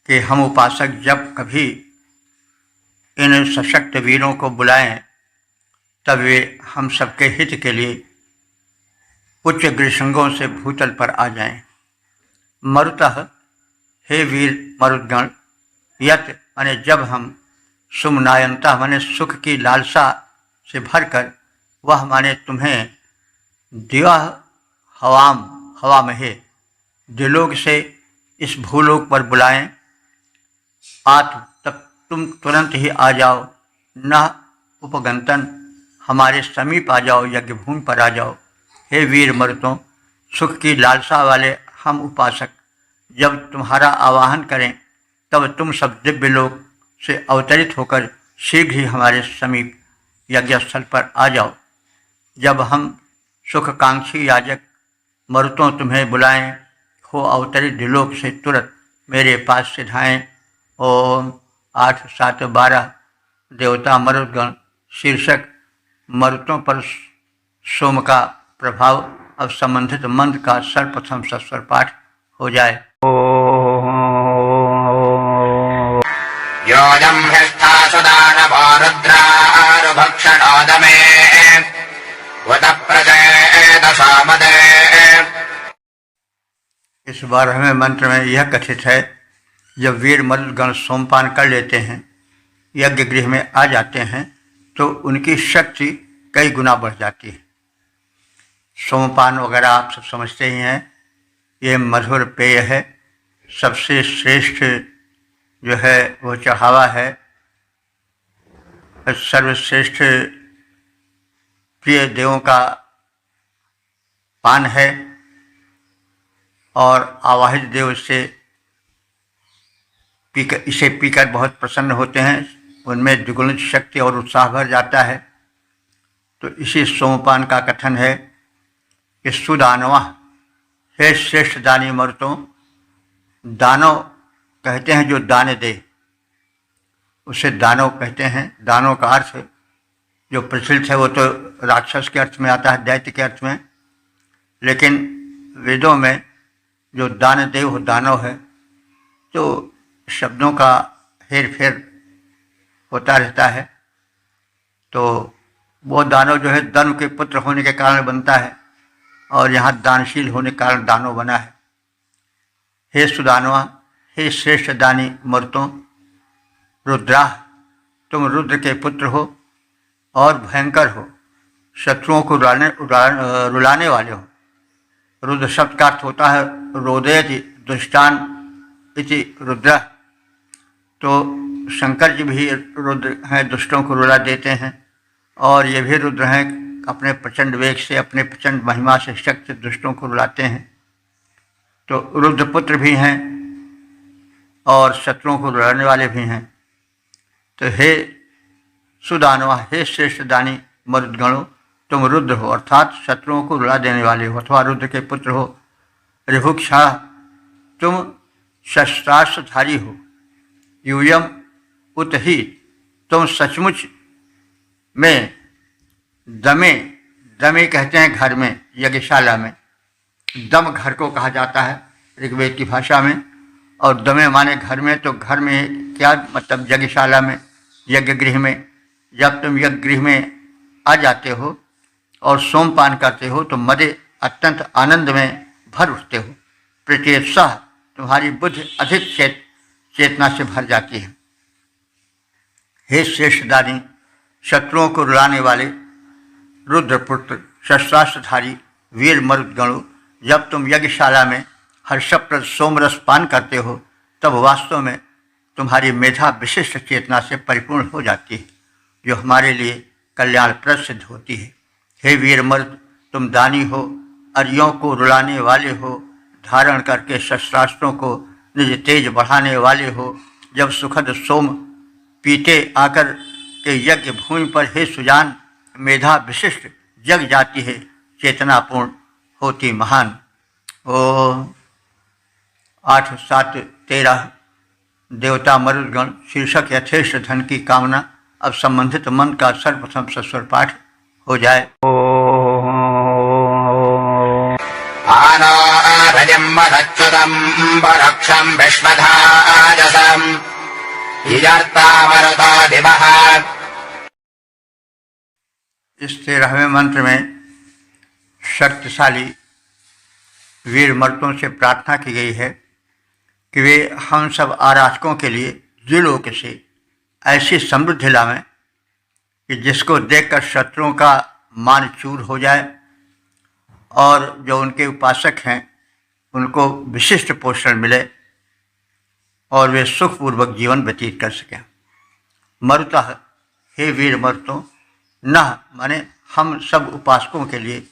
A: कि हम उपासक जब कभी इन सशक्त वीरों को बुलाएं तब वे हम सबके हित के लिए उच्च गृहसंगों से भूतल पर आ जाएं। मरुतः, हे वीर मरुदगण, यत माने जब हम, सुमनायंता माने सुख की लालसा से भरकर, वह माने तुम्हें, दिवा हवा में है, दिलोक से इस भूलोक पर बुलाएं, आत तब तुम तुरंत ही आ जाओ, न उपगंतन हमारे समीप आ जाओ, यज्ञ भूमि पर आ जाओ। हे वीर मरुतों, सुख की लालसा वाले हम उपासक जब तुम्हारा आवाहन करें तब तुम सब दिव्य लोक से अवतरित होकर शीघ्र ही हमारे समीप यज्ञ स्थल पर आ जाओ। जब हम सुखकांक्षी याजक मरुतों तुम्हें बुलाएं, हो अवतरित दिलोक से तुरंत मेरे पास सिधाएं। ओम 8, 7, 12 देवता मरुदगण शीर्षक मरुतों पर सोम का प्रभाव। अब संबंधित मंत्र का सर्वप्रथम सस्वर पाठ हो जाए।
B: योजं हृष्ठा सुदानवो रुद्रारुभक्षणोदमे उत प्रचेद सामदे।
A: इस 12वें मंत्र में यह कथित है, जब वीर मरुदगण सोमपान कर लेते हैं, यज्ञ गृह में आ जाते हैं, तो उनकी शक्ति कई गुना बढ़ जाती है। सोमपान वगैरह आप सब समझते ही हैं, ये मधुर पेय है। सबसे श्रेष्ठ जो है वो चढ़ावा है, सर्वश्रेष्ठ प्रिय देवों का पान है और आवाहित देव इसे पीकर बहुत प्रसन्न होते हैं, उनमें द्विगुणित शक्ति और उत्साह भर जाता है। तो इसी सोमपान का कथन है कि सुदानवा, हे श्रेष्ठ दानी मरुतों, दानव कहते हैं जो दाने दे, उसे दानव कहते हैं। दानव का अर्थ जो प्रचलित है वो तो राक्षस के अर्थ में आता है, दैत्य के अर्थ में, लेकिन वेदों में जो दान देव दानव है, तो शब्दों का हेर फेर होता रहता है। तो वो दानव जो है धनु के पुत्र होने के कारण बनता है। और यहाँ दानशील होने के कारण दानव बना है। हे सुदानवा, हे श्रेष्ठ दानी मरुतों, रुद्रा, तुम रुद्र के पुत्र हो और भयंकर हो, शत्रुओं को रुलाने वाले हो। रुद्र शब्द का अर्थ होता है रोदयति दुष्टान इति रुद्र। तो शंकर जी भी रुद्र हैं, दुष्टों को रुला देते हैं, और ये भी रुद्र हैं, अपने प्रचंड वेग से, अपने प्रचंड महिमा से, शक्ति दुष्टों को रुलाते हैं। तो रुद्रपुत्र भी हैं और शत्रुओं को रुलाने वाले भी हैं। तो हे सुदानवा, हे श्रेष्ठ दानी मरुदगणों, तुम रुद्र हो अर्थात शत्रुओं को रुला देने वाले हो, अथवा रुद्र के पुत्र हो। ऋभुक्षा, तुम शस्त्रास्त्रधारी हो। यूयम उत ही, तुम सचमुच में दमे, दमे कहते हैं घर में, यज्ञशाला में। दम घर को कहा जाता है ऋग्वेद की भाषा में, और दमे माने घर में। तो घर में क्या मतलब? यज्ञशाला में, यज्ञ गृह में। जब तुम यज्ञ गृह में आ जाते हो और सोमपान करते हो तो मदे अत्यंत आनंद में भर उठते हो। प्रत्येत्साह, तुम्हारी बुद्धि अधिक चेतना से भर जाती है। हे श्रेष्ठ दानी, शत्रुओं को रुलाने वाले रुद्रपुत्र, शस्त्रास्त्रधारी वीर मरुदगणों, जब तुम यज्ञशाला में हर्षप्रद सोमरस पान करते हो तब वास्तव में तुम्हारी मेधा विशिष्ट चेतना से परिपूर्ण हो जाती है, जो हमारे लिए कल्याणप्रद सिद्ध होती है। हे वीर मर्द, तुम दानी हो, अरियों को रुलाने वाले हो, धारण करके शस्त्रास्त्रों को निज तेज बढ़ाने वाले हो। जब सुखद सोम पीते आकर के यज्ञ भूमि पर हे सुजान मेधा विशिष्ट जग जाती है, चेतनापूर्ण होती महान। ओ 8, 7, 13 देवता मरुदगण शीर्षक यथेष्ट धन की कामना। अब संबंधित मन का सर्वप्रथम सस्वर पाठ हो जाए।
B: आनो भजम्बच्युतम् परोक्षम् विश्वधाजसम् यर्तामरुतो दिवः।
A: इस 13वें मंत्र में शक्तिशाली वीर मर्दों से प्रार्थना की गई है कि वे हम सब आराधकों के लिए द्विलोक से ऐसी समृद्धि लावें कि जिसको देखकर शत्रुओं का मान चूर हो जाए, और जो उनके उपासक हैं उनको विशिष्ट पोषण मिले और वे सुखपूर्वक जीवन व्यतीत कर सकें। मरुतः, हे वीर मरुतों, न माने हम सब उपासकों के लिए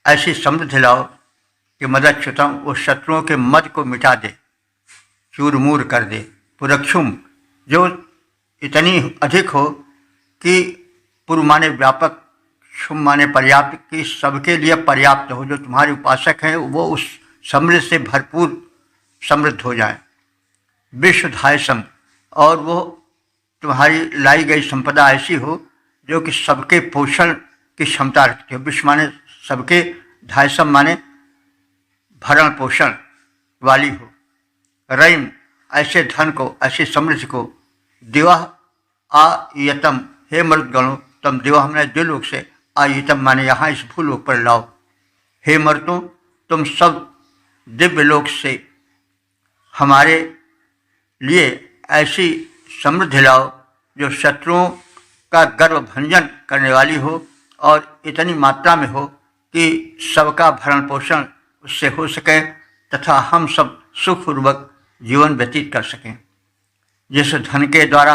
A: ऐसी समृद्धि लाओ कि मदच्युतम, वो शत्रुओं के मद को मिटा दे, चूरमूर कर दे। पुरक्षुम, जो इतनी अधिक हो कि पूर्व माने व्यापक, क्षुम माने पर्याप्त, कि सबके लिए पर्याप्त हो। जो तुम्हारे उपासक हैं वो उस समृद्धि से भरपूर समृद्ध हो जाए। विश्वधायसम, और वो तुम्हारी लाई गई संपदा ऐसी हो जो कि सबके पोषण की क्षमता रखती हो। विश्व माने सबके, धायसम माने भरण पोषण वाली हो। रईम, ऐसे धन को, ऐसी समृद्धि को। दिवा आयतम, हे मर्दगणों, तुम दिवा हमने द्विलोक से, आयतम माने यहाँ इस भूलोक पर लाओ। हे मर्दों, तुम सब दिव्य लोक से हमारे लिए ऐसी समृद्धि लाओ जो शत्रुओं का गर्व भंजन करने वाली हो और इतनी मात्रा में हो कि सबका भरण पोषण उससे हो सके तथा हम सब सुखपूर्वक जीवन व्यतीत कर सकें। जिस धन के द्वारा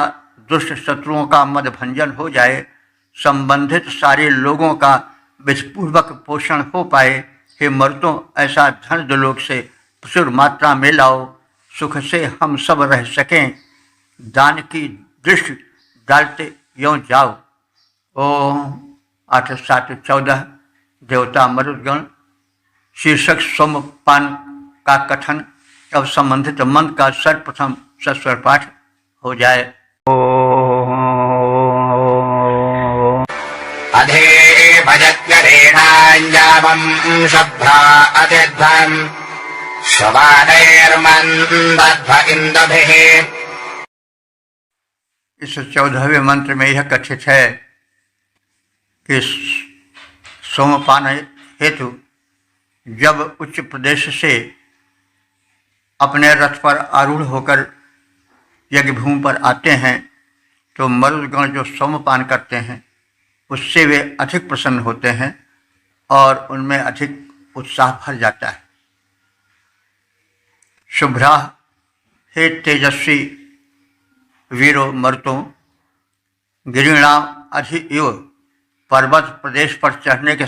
A: दुष्ट शत्रुओं का मद भंजन हो जाए, संबंधित सारे लोगों का विधिपूर्वक पोषण हो पाए। हे मर्दों, ऐसा धन दुलोक से प्रचुर मात्रा में लाओ, सुख से हम सब रह सकें। दान की दृष्टि डालते यों जाओ। ओम 8, 7, 14 देवता मरुदगण शीर्षक सोमपान का कथन। अब संबंधित मंत्र का सर्वप्रथम सस्वर पाठ हो जाए।
B: अधे भजत्करेणाञ्जामम् शुभ्रा अतिध्वम् शवानैर्मन्दध्व इन्दभिः।
A: इस 14वें मंत्र में यह कथित है कि सोमपान हेतु जब उच्च प्रदेश से अपने रथ पर आरूढ़ होकर यज्ञ भूमि पर आते हैं तो मरुदगण जो सोमपान करते हैं उससे वे अधिक प्रसन्न होते हैं और उनमें अधिक उत्साह भर जाता है। शुभ्रा हे तेजस्वी वीरो मरुतों, गिरिणाम अधिव पर्वत प्रदेश पर चढ़ने के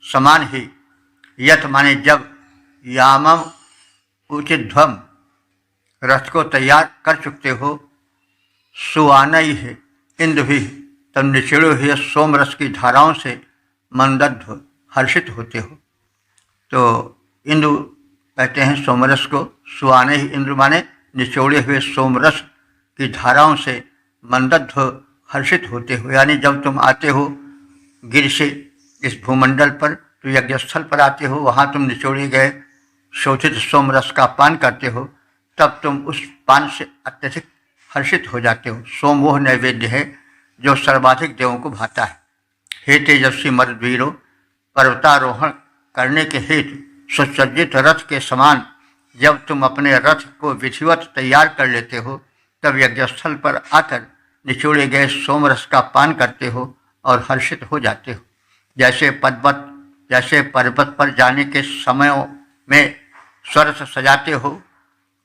A: समान ही यथ माने जब यामम उचित ध्वम रथ को तैयार कर चुकते हो, सुआनई है इंद्र भी तब निचड़े हुए सोमरस की धाराओं से मंदद्ध हर्षित होते हो। तो इंद्र कहते हैं सोमरस को, सुआने ही इंद्र माने निचोड़े हुए सोमरस की धाराओं से मंदद्ध हर्षित होते हो। यानी जब तुम आते हो गिर से इस भूमंडल पर, तो यज्ञस्थल पर आते हो, वहाँ तुम निचोड़े गए शोधित सोमरस का पान करते हो, तब तुम उस पान से अत्यधिक हर्षित हो जाते हो। सोम वह नैवेद्य है जो सर्वाधिक देवों को भाता है। हे तेजस्वी मरुदवीरों, पर्वतारोहण करने के हेतु सुसज्जित रथ के समान जब तुम अपने रथ को विधिवत तैयार कर लेते हो, तब यज्ञस्थल पर आकर निचोड़े गए सोमरस का पान करते हो और हर्षित हो जाते हो। जैसे पर्वत पर जाने के समयों में स्वरस सजाते हो,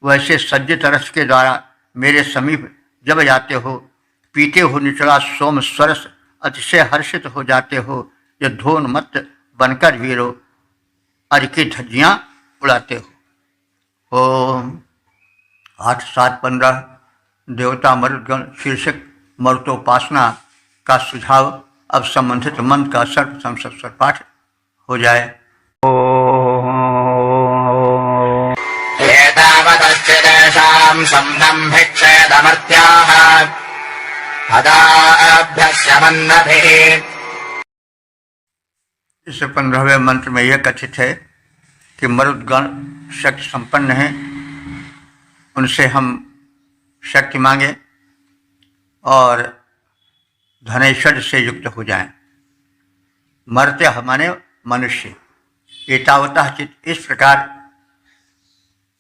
A: वैसे सज्जित रथ के द्वारा मेरे समीप जब जाते हो, पीते हो निचला सोम स्वरस अतिशय हर्षित हो जाते हो। जो धोनमत्त बनकर वीरो अर्घ की धज्जियाँ उड़ाते हो। ओम 8, 7, 15 देवता मरुदगण शीर्षक मरुतोपासना का सुझाव। अब संबंधित मंत्र का सर्वसंस्वर पाठ हो जाए।
B: एतावदच्युतेषां सम्बन्धिक्षेदमर्त्याः हदाभ्यस्यमन्नभिः।
A: इस 15वें मंत्र में यह कथित है कि मरुदगण शक्ति संपन्न हैं, उनसे हम शक्ति मांगे और धनेश्वर से युक्त हो जाएं। मर्त्य माने मनुष्य। एतावतः चित, इस प्रकार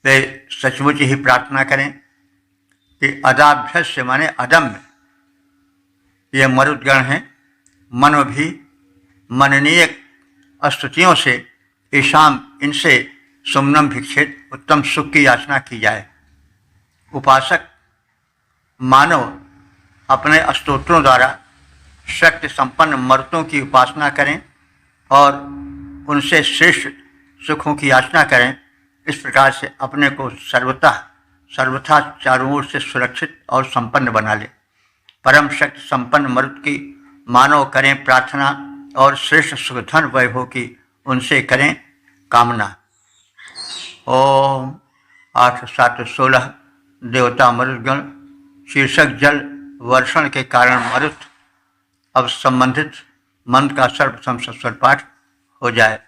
A: वे सचमुच ही प्रार्थना करें कि अदाभ्यस्य माने अदम्य ये मरुदगण हैं। मन भी मननीय स्तुतियों से ईशाम इनसे सुमनम भिक्षेत उत्तम सुख की याचना की जाए। उपासक मानव अपने स्तोत्रों द्वारा शक्ति संपन्न मरुतों की उपासना करें और उनसे श्रेष्ठ सुखों की याचना करें। इस प्रकार से अपने को सर्वथा चारों ओर से सुरक्षित और संपन्न बना ले। परम शक्ति संपन्न मरुत की मानव करें प्रार्थना और श्रेष्ठ सुखधन वैभव की उनसे करें कामना। ओम 8, 7, 16 देवता मरुदगण शीर्षक जल वर्षण के कारण मरुत। अब संबंधित मंत्र का सर्वसंस्वर पाठ हो जाए।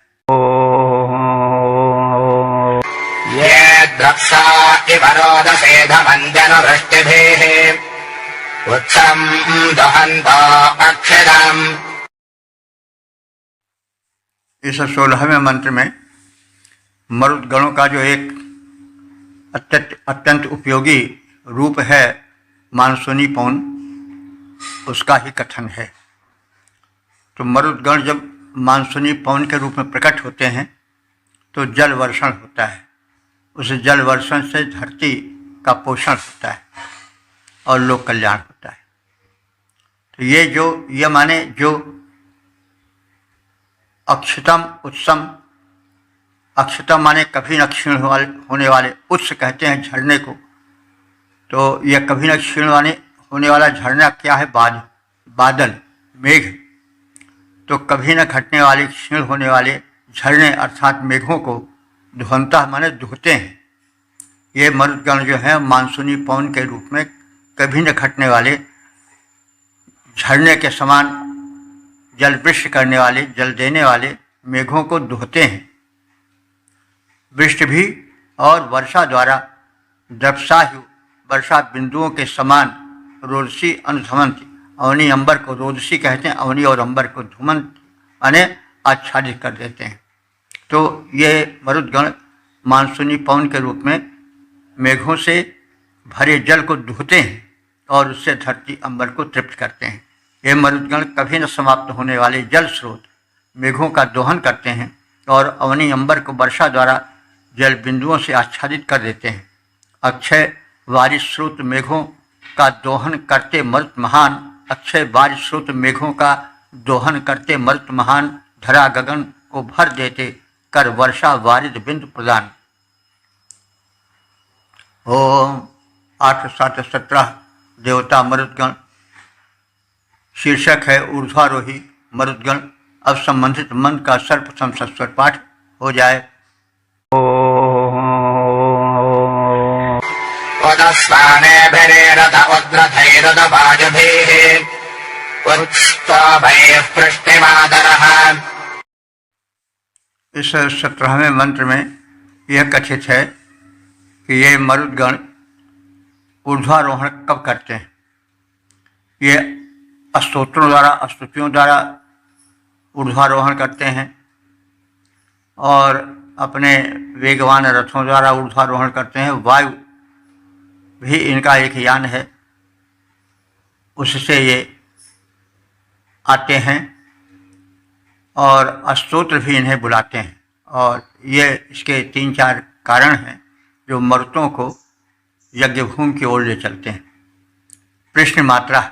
B: ये द्रक्षा इव रोदसेधमञ्जनवृष्टिभिः उत्सं दहन्तो अक्षरम्।
A: इस 16वें मंत्र में मरुदगणों का जो एक अत्यंत उपयोगी रूप है मानसूनी पवन, उसका ही कथन है। तो मरुदगण जब मानसूनी पवन के रूप में प्रकट होते हैं तो जल वर्षण होता है। उस जल वर्षण से धरती का पोषण होता है और लोक कल्याण होता है। तो ये माने जो अक्षतम उत्सम, अक्षतम माने कभी न क्षीण होने वाले, उत्स कहते हैं झरने को। तो यह कभी न क्षीण होने वाला झरना क्या है? बादल, मेघ। तो कभी न घटने वाले, क्षीण होने वाले झरने अर्थात मेघों को ध्वंता माने दुहते हैं। ये मरुदगण जो है मानसूनी पवन के रूप में कभी न घटने वाले झरने के समान जल वृष्टि करने वाले, जल देने वाले मेघों को दुहते हैं। वृष्टि भी और वर्षा द्वारा द्रप्सायु वर्षा बिंदुओं के समान रोदसी अनुधमंत। अवनी अंबर को रोदसी कहते हैं, अवनी और अंबर को धुमंत माने आच्छादित कर देते हैं। तो ये मरुदगण मानसूनी पवन के रूप में मेघों से भरे जल को दुहते हैं और उससे धरती अंबर को तृप्त करते हैं। ये मरुदगण कभी न समाप्त होने वाले जल स्रोत मेघों का दोहन करते हैं और अवनी अंबर को वर्षा द्वारा जल बिंदुओं से आच्छादित कर देते हैं। अक्षय बारिश स्रोत मेघों का दोहन करते मरुत महान, अक्षय बारिश स्रोत मेघों का दोहन करते मरुत महान, धरा गगन को भर देते कर वर्षा वारिद बिंदु प्रदान। ओम 8 7 17 देवता मरुदगण। शीर्षक है ऊर्ध्वारोही मरुदगण। अब संबंधित मंत्र का सर्वप्रथम सस्वर पाठ हो जाए।
B: उदस्वानेभिरेरत उद्रथैरुदवाजुभिः उत्स्तभैः पृष्टिमादरः।
A: इस 17वें मंत्र में यह कथित है कि ये मरुदगण ऊर्ध्वारोहण कब करते हैं। ये स्तोत्रों द्वारा, स्तुतियों द्वारा ऊर्ध्वारोहण करते हैं और अपने वेगवान रथों द्वारा ऊर्ध्वारोहण करते हैं। वायु भी इनका एक यान है, उससे ये आते हैं और स्तोत्र भी इन्हें बुलाते हैं। और ये इसके 3-4 कारण हैं जो मरुतों को यज्ञ भूमि की ओर ले चलते हैं। कृष्ण मात्रा,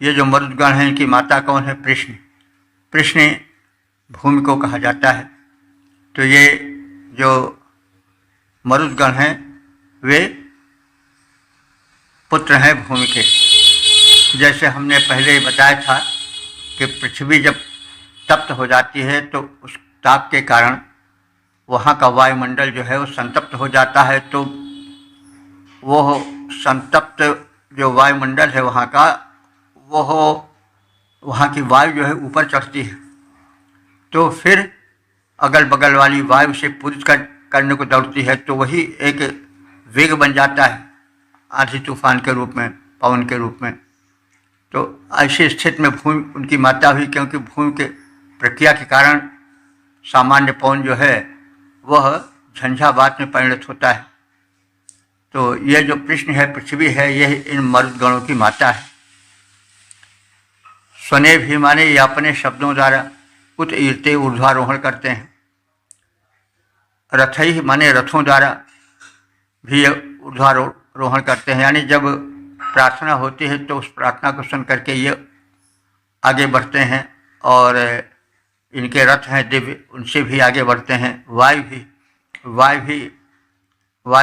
A: ये जो मरुदगण हैं इनकी माता कौन है? कृष्ण। कृष्ण भूमि को कहा जाता है। तो ये जो मरुदगण हैं वे पुत्र हैं भूमि के। जैसे हमने पहले ही बताया था कि पृथ्वी जब तप्त हो जाती है तो उस ताप के कारण वहाँ का वायुमंडल जो है वो संतप्त हो जाता है। तो वो संतप्त जो वायुमंडल है वहाँ का, वहाँ की वायु जो है ऊपर चढ़ती है। तो फिर अगल बगल वाली वायु से पूरित करने को दौड़ती है। तो वही एक वेग बन जाता है आंधी तूफान के रूप में, पवन के रूप में। तो ऐसी स्थिति में भूमि उनकी माता हुई, क्योंकि भूमि के प्रक्रिया के कारण सामान्य पवन जो है वह झंझावात में परिणत होता है। तो यह जो कृष्ण है, पृथ्वी है, यह इन मरुदगणों की माता है। स्वने भी माने ये अपने शब्दों द्वारा उत ईरते ऊर्ध्वारोहण करते हैं। रथई माने रथों द्वारा भी ऊर्ध्वारोहण करते हैं। यानी जब प्रार्थना होती है तो उस प्रार्थना को सुन करके ये आगे बढ़ते हैं और इनके रथ हैं दिव्य, उनसे भी आगे बढ़ते हैं। वायु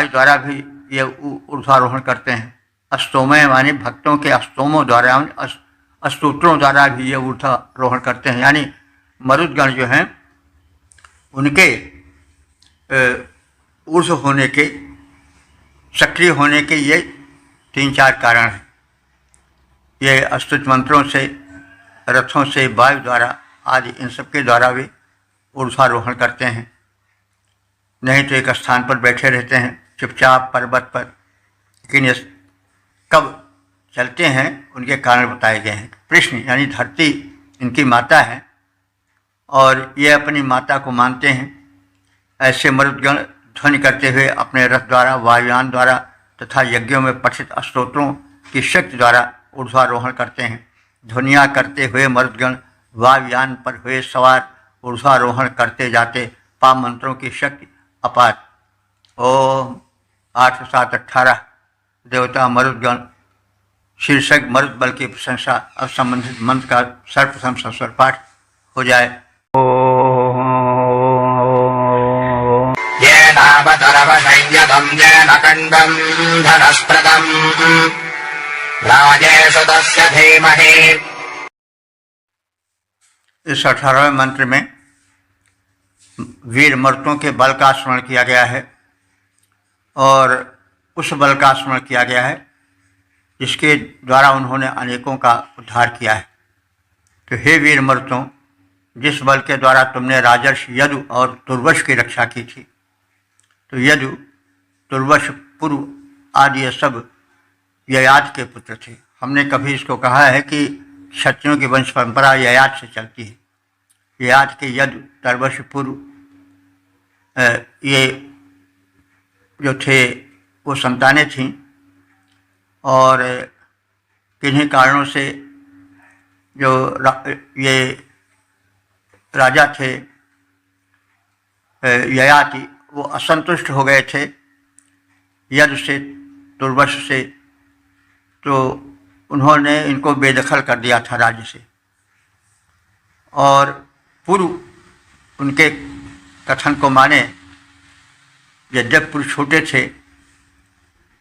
A: द्वारा भी ये ऊर्ध्वारोहण करते हैं। स्तोमय माने भक्तों के स्तोमों द्वारा, स्तोत्रों द्वारा भी ये ऊर्ध्वारोहण करते हैं। यानी मरुदगण जो हैं उनके ऊर्ध्व होने के, सक्रिय होने के ये 3-4 कारण हैं। ये स्तुति मंत्रों से, रथों से, वायु द्वारा आदि इन सब के द्वारा भी ऊर्ध्वारोहण करते हैं। नहीं तो एक स्थान पर बैठे रहते हैं चुपचाप पर्वत पर। लेकिन ये कब चलते हैं उनके कारण बताए गए हैं। कृष्ण यानी धरती इनकी माता है और ये अपनी माता को मानते हैं। ऐसे मरुदगण ध्वनि करते हुए अपने रथ द्वारा, वायुयान द्वारा तथा यज्ञों में पठित स्तोत्रों की शक्ति द्वारा ऊर्ध्वारोहण करते हैं। ध्वनियाँ करते हुए मरुदगण वायुयान पर हुए सवार ऊर्ध्वारोहण करते जाते, पा मंत्रों की शक्ति अपार। ओम 8 7 18 देवता मरुदगण। शीर्षक मरुद बल की प्रशंसा। अब संबंधित मंत्र का सर्वप्रथम सस्वर पाठ हो जाए।
B: येनावतरवसंयतं येन कण्डं धनस्प्रदं राजेषु तस्य धीमहि।
A: इस 18वें मंत्र में वीर मर्तों के बल का स्मरण किया गया है और उस बल का स्मरण किया गया है जिसके द्वारा उन्होंने अनेकों का उद्धार किया है। तो हे वीर मर्तों, जिस बल के द्वारा तुमने राजर्ष यदु और तुर्वश की रक्षा की थी। तो यदु, तुर्वश, पुरु आदि ये सब ययाति के पुत्र थे। हमने कभी इसको कहा है कि क्षत्रियों की वंश परंपरा ययाति से चलती है। ययाति के यदु, तुर्वश, पुरु ये जो थे वो संतानें थीं, और किन्हीं कारणों से जो ये राजा थे ययाति, वो असंतुष्ट हो गए थे यदु से, तुर्वश से, तो उन्होंने इनको बेदखल कर दिया था राज्य से। और पूर्व उनके कथन को माने, यद्यपि पूर्व छोटे थे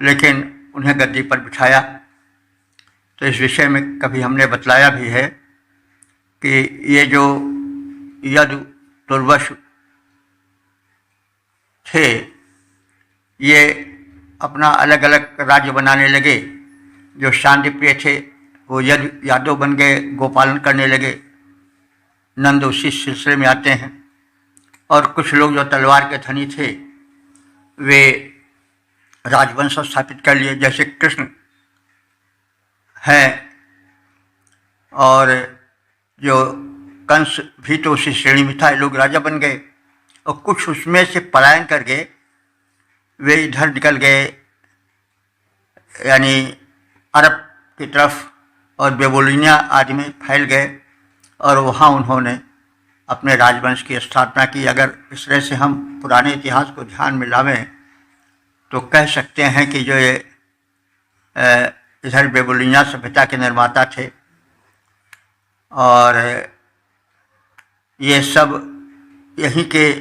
A: लेकिन उन्हें गद्दी पर बिठाया। तो इस विषय में कभी हमने बतलाया भी है कि ये जो यदु तुर्वश थे, ये अपना अलग अलग राज्य बनाने लगे। जो शांति प्रिय थे वो यादव बन गए, गोपालन करने लगे। नंद उसी सिलसिले में आते हैं। और कुछ लोग जो तलवार के धनी थे वे राजवंश स्थापित कर लिए, जैसे कृष्ण हैं, और जो कंस भी तो उसी श्रेणी में था, लोग राजा बन गए। और कुछ उसमें से पलायन कर गए, वे इधर निकल गए, यानी अरब की तरफ, और बेबीलोनिया आदि में फैल गए, और वहाँ उन्होंने अपने राजवंश की स्थापना की। अगर इस तरह से हम पुराने इतिहास को ध्यान में लावें तो कह सकते हैं कि जो ये इधर बेबीलोनिया सभ्यता के निर्माता थे, और ये सब यहीं के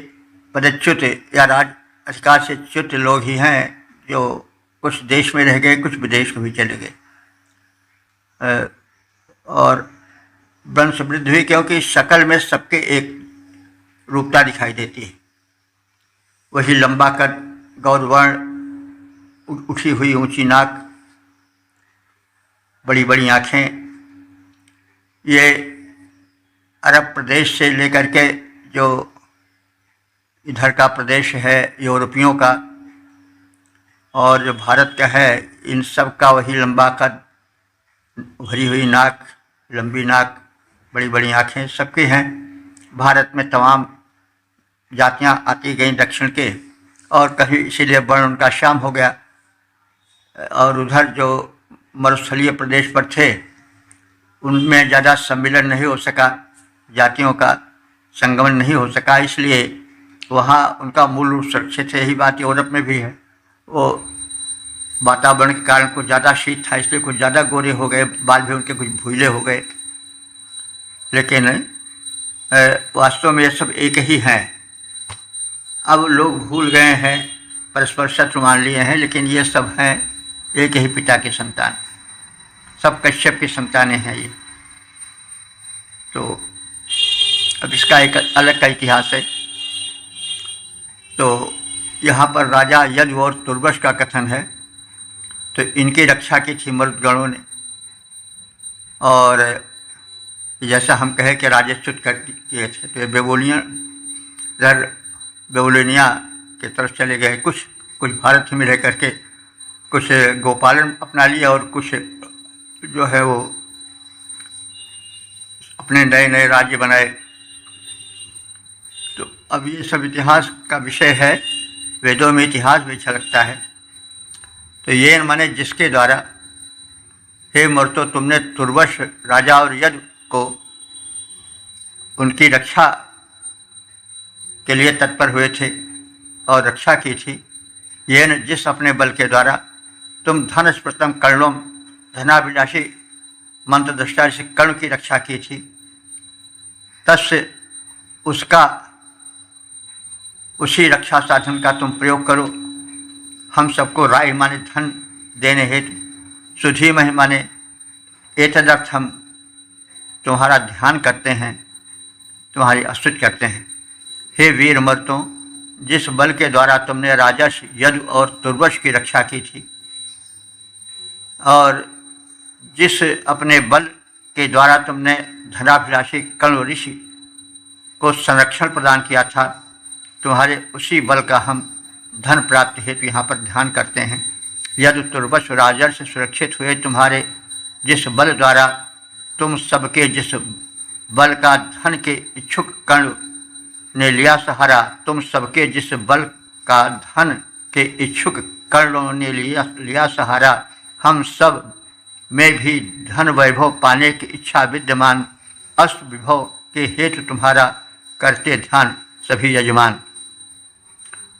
A: पदच्युत या राज अधिकार से च्युत लोग ही हैं, जो कुछ देश में रह गए, कुछ विदेश में भी चले गए। और वंश वृद्धि हुई, क्योंकि शक्ल में सबके एक रूपता दिखाई देती है। वही लंबा कद, गौरवर्ण, उठी हुई ऊंची नाक, बड़ी बड़ी आँखें। ये अरब प्रदेश से लेकर के जो इधर का प्रदेश है यूरोपियों का, और जो भारत का है, इन सब का वही लंबा कद, भरी हुई नाक, लंबी नाक, बड़ी बड़ी आँखें सबकी हैं। भारत में तमाम जातियां आती गईं दक्षिण के, और कहीं इसीलिए वर्ण उनका श्याम हो गया। और उधर जो मरुस्थलीय प्रदेश पर थे उनमें ज़्यादा सम्मिलन नहीं हो सका, जातियों का संगमन नहीं हो सका, इसलिए वहाँ उनका मूल रूप सुरक्षित है। यही बात यूरोप में भी है। वो वातावरण के कारण कुछ ज़्यादा शीत था, इसलिए कुछ ज़्यादा गोरे हो गए, बाल भी उनके कुछ भूले हो गए। लेकिन वास्तव में ये सब एक ही हैं। अब लोग भूल गए हैं, परस्पर शत्रु मान लिए हैं, लेकिन ये सब हैं एक ही पिता के संतान, सब कश्यप की संतानें हैं ये। तो अब इसका एक अलग का इतिहास है। तो यहाँ पर राजा यदु और तुर्वश का कथन है। तो इनकी रक्षा की थी मरुदगणों ने, और जैसा हम कहें कि राजच्युत कर किए थे। तो ये बेबीलोनिया की तरफ चले गए। कुछ भारत में रह करके कुछ गोपालन अपना लिया, और कुछ जो है वो अपने नए नए राज्य बनाए। तो अब ये सब इतिहास का विषय है, वेदों में इतिहास भी अच्छा लगता है। तो ये माने जिसके द्वारा, हे मर्तो, तुमने तुर्वश राजा और यदु को उनकी रक्षा के लिए तत्पर हुए थे और रक्षा की थी। ये न जिस अपने बल के द्वारा तुम धन स्प्रतम कर्णों, धनाभिलाषी मंत्रदृष्टा से कर्ण की रक्षा की थी, तस्य उसका, उसी रक्षा साधन का तुम प्रयोग करो। हम सबको राय माने धन देने हेतु, सुधीमहि माने एतदर्थ हम तुम्हारा ध्यान करते हैं, तुम्हारी स्तुति करते हैं। हे वीर मर्तों, जिस बल के द्वारा तुमने राजस यदु और तुर्वश की रक्षा की थी, और जिस अपने बल के द्वारा तुमने धनाभिलाषी कर्ण ऋषि को संरक्षण प्रदान किया था, तुम्हारे उसी बल का हम धन प्राप्ति हेतु यहाँ पर ध्यान करते हैं। यदु तुर्वश राजर से सुरक्षित हुए, तुम्हारे जिस बल द्वारा तुम सबके जिस बल का धन के इच्छुक कर्ण ने लिया सहारा, तुम सबके जिस बल का धन के इच्छुक कर्णों ने लिया सहारा, हम सब में भी धन वैभव पाने की इच्छा विद्यमान, अष्ट विभव के हेतु तुम्हारा करते ध्यान सभी यजमान।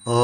A: ओ